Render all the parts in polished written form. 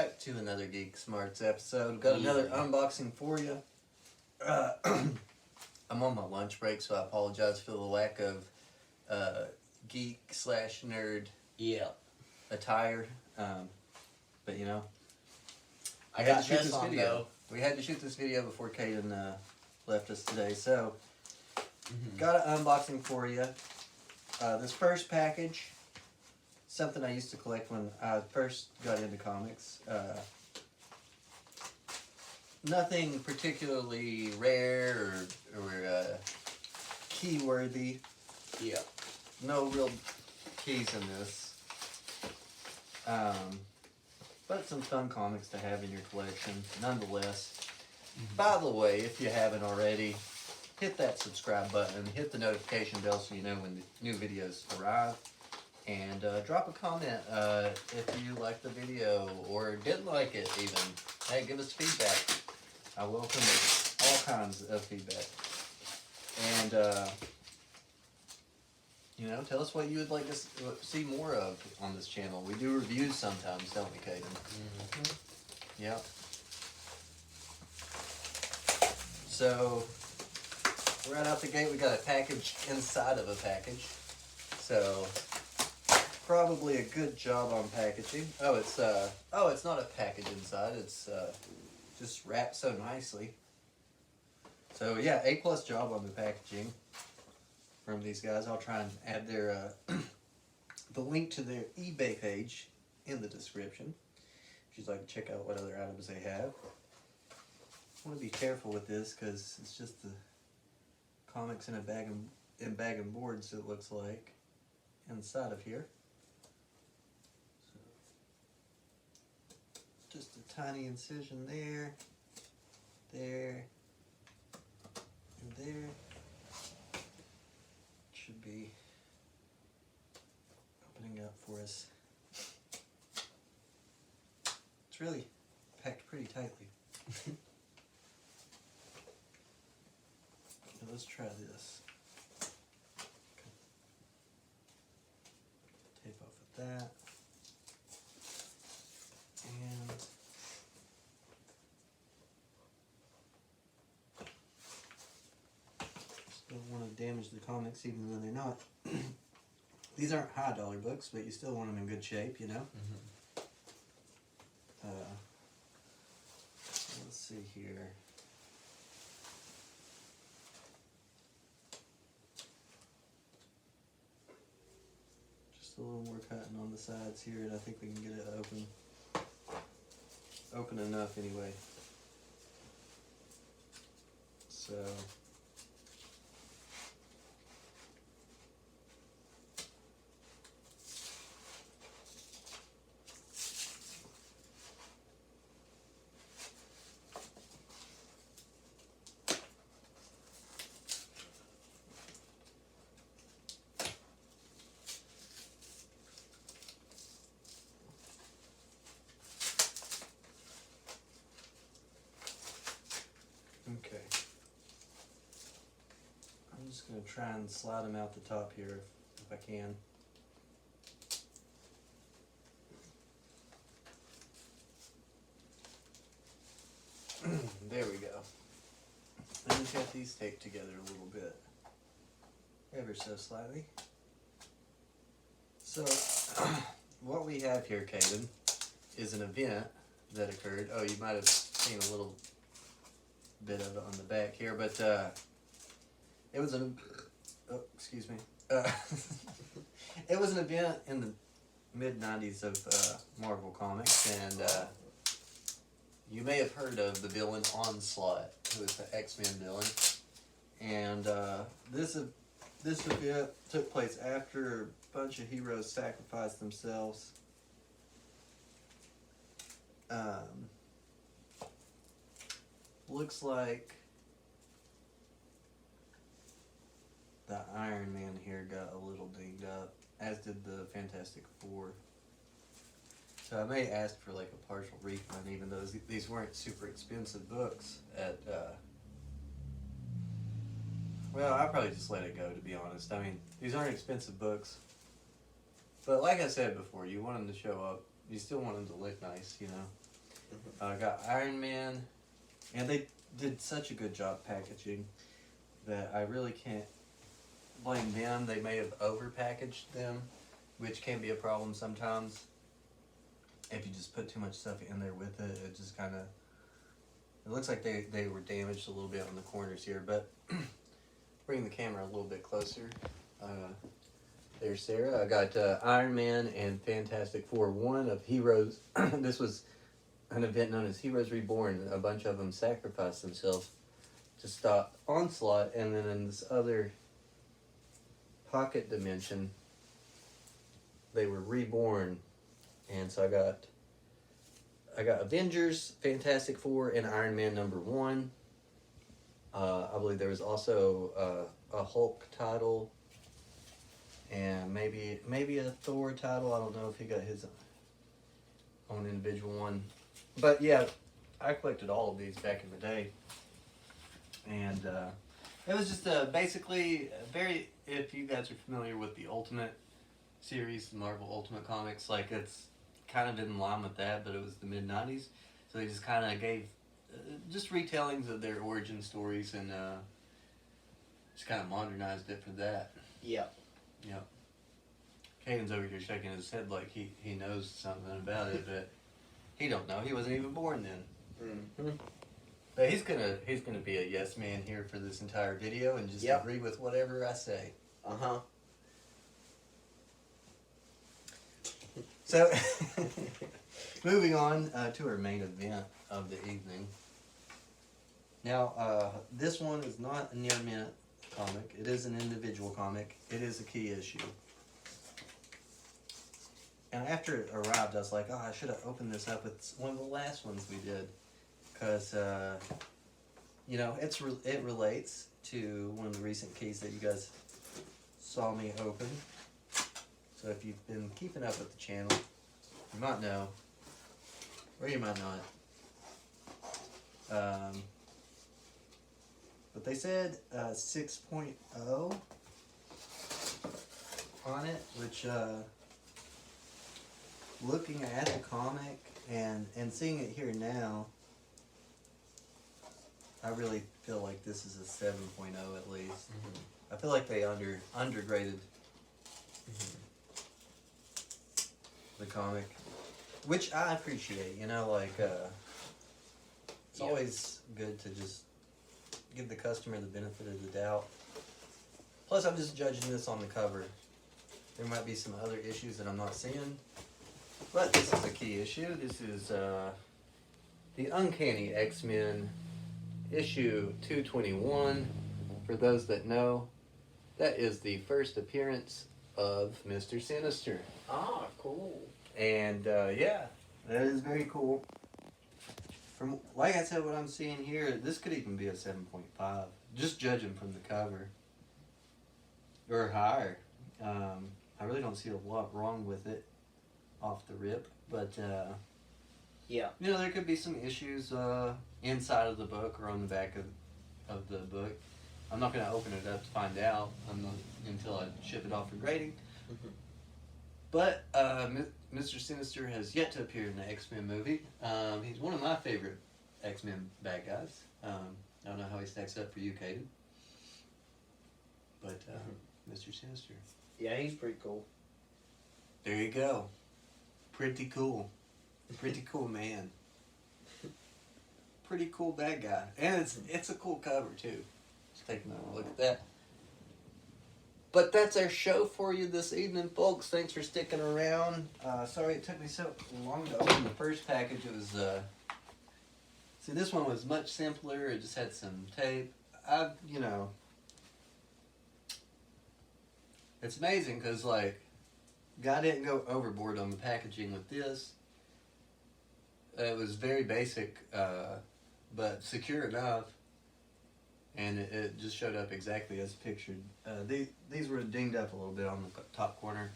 back to another Geek Smarts episode. Got another unboxing for you. I'm on my lunch break, so I apologize for the lack of geek/nerd attire. But you know, I got to shoot this video. Though. We had to shoot this video before Caden left us today, so got an unboxing for you. This first package, something I used to collect when I first got into comics. Nothing particularly rare or key worthy. Yeah. No real keys in this. But some fun comics to have in your collection, nonetheless. By the way, if you haven't already, hit that subscribe button, hit the notification bell so you know when the new videos arrive, and drop a comment if you liked the video or didn't like it even. Hey, give us feedback. I welcome all kinds of feedback. And, you know, tell us what you would like to see more of on this channel. We do reviews sometimes, don't we, Caden? Yep. So, right out the gate, we got a package inside of a package. So, probably a good job on packaging. Oh, it's not a package inside. It's just wrapped so nicely. So yeah, A+ job on the packaging from these guys. I'll try and add their the link to their eBay page in the description if you'd like to check out what other items they have. I want to be careful with this because it's just the comics in a bag and boards, it looks like, inside of here. So, just a tiny incision there, there, and there. Should be opening up for us. It's really packed pretty tightly. Now let's try this. Okay. Tape off with that. And don't want to damage the comics even though they're not. These aren't high dollar books, but you still want them in good shape, you know? Let's see here. Just a little more cutting on the sides here, and I think we can get it open enough anyway. So okay. I'm just going to try and slide them out the top here if I can. There we go. And we've got these taped together a little bit. Ever so slightly. So, what we have here, Caden, is an event that occurred. Oh, you might have seen a little bit of it on the back here, but it was an excuse me. It was an event in the mid-90s of Marvel Comics, and you may have heard of the villain Onslaught, who is the X-Men villain. And this event took place after a bunch of heroes sacrificed themselves. Looks like the Iron Man here got a little dinged up, as did the Fantastic Four. So I may ask for like a partial refund, even though these weren't super expensive books at, well, I'll probably just let it go, to be honest. I mean, these aren't expensive books. But like I said before, you want them to show up. You still want them to look nice, you know. I got Iron Man, and they did such a good job packaging that I really can't blame them. They may have over-packaged them, which can be a problem sometimes. If you just put too much stuff in there with it, it just kind of... It looks like they were damaged a little bit on the corners here, but bring the camera a little bit closer. There's Sarah. I got Iron Man and Fantastic Four. One of Heroes. This was an event known as Heroes Reborn. A bunch of them sacrificed themselves to stop Onslaught, and then in this other pocket dimension, they were reborn. And so I got Avengers, Fantastic Four, and Iron Man #1. I believe there was also a Hulk title, and maybe a Thor title. I don't know if he got his own individual one, but yeah, I collected all of these back in the day, and it was just basically very. If you guys are familiar with the Ultimate series, the Marvel Ultimate Comics, like it's kind of in line with that, but it was the mid-90s, so they just kind of gave just retellings of their origin stories, and just kind of modernized it for that. Yep. Yep. Caden's over here shaking his head like he knows something about it, but he don't know. He wasn't even born then. Mm-hmm. But he's gonna be a yes man here for this entire video and just agree with whatever I say. Uh-huh. So, moving on to our main event of the evening. Now, this one is not a near-mint comic. It is an individual comic. It is a key issue. And after it arrived, I was like, oh, I should have opened this up with one of the last ones we did. Because, you know, it relates to one of the recent keys that you guys saw me open. So if you've been keeping up with the channel, you might know, or you might not. But they said 6.0 on it, which looking at the comic and seeing it here now, I really feel like this is a 7.0 at least. Mm-hmm. I feel like they undergraded the comic, which I appreciate. You know, like it's always good to just give the customer the benefit of the doubt. Plus, I'm just judging this on the cover. There might be some other issues that I'm not seeing, but this is a key issue. This is the Uncanny X-Men issue 221. For those that know, that is the first appearance of Mr. Sinister. Ah, cool. And yeah, that is very cool. From like I said, what I'm seeing here, this could even be a 7.5, just judging from the cover, or higher. I really don't see a lot wrong with it off the rip, but yeah, you know, there could be some issues inside of the book or on the back of the book. I'm not going to open it up to find out until I ship it off for grading. Mm-hmm. But Mr. Sinister has yet to appear in the X-Men movie. He's one of my favorite X-Men bad guys. I don't know how he stacks up for you, Caden. But Mr. Sinister. Yeah, he's pretty cool. There you go. Pretty cool. Pretty cool man. Pretty cool bad guy. And it's a cool cover too. Just taking a look at that. But that's our show for you this evening, folks. Thanks for sticking around. Sorry it took me so long to open the first package. It was, see, this one was much simpler. It just had some tape. You know, it's amazing because, like, God didn't go overboard on the packaging with this. It was very basic, but secure enough. And it just showed up exactly as pictured. These were dinged up a little bit on the top corner.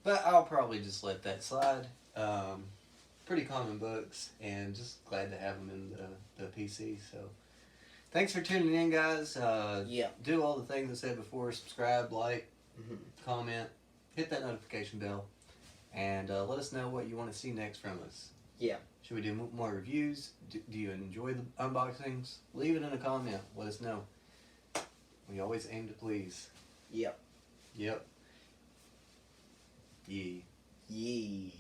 But I'll probably just let that slide. Pretty common books, and just glad to have them in the PC. So thanks for tuning in, guys. Do all the things I said before. Subscribe, like, comment, hit that notification bell, and let us know what you want to see next from us. Yeah. Should we do more reviews? Do you enjoy the unboxings? Leave it in a comment. Let us know. We always aim to please. Yep. Yep. Yee. Yee.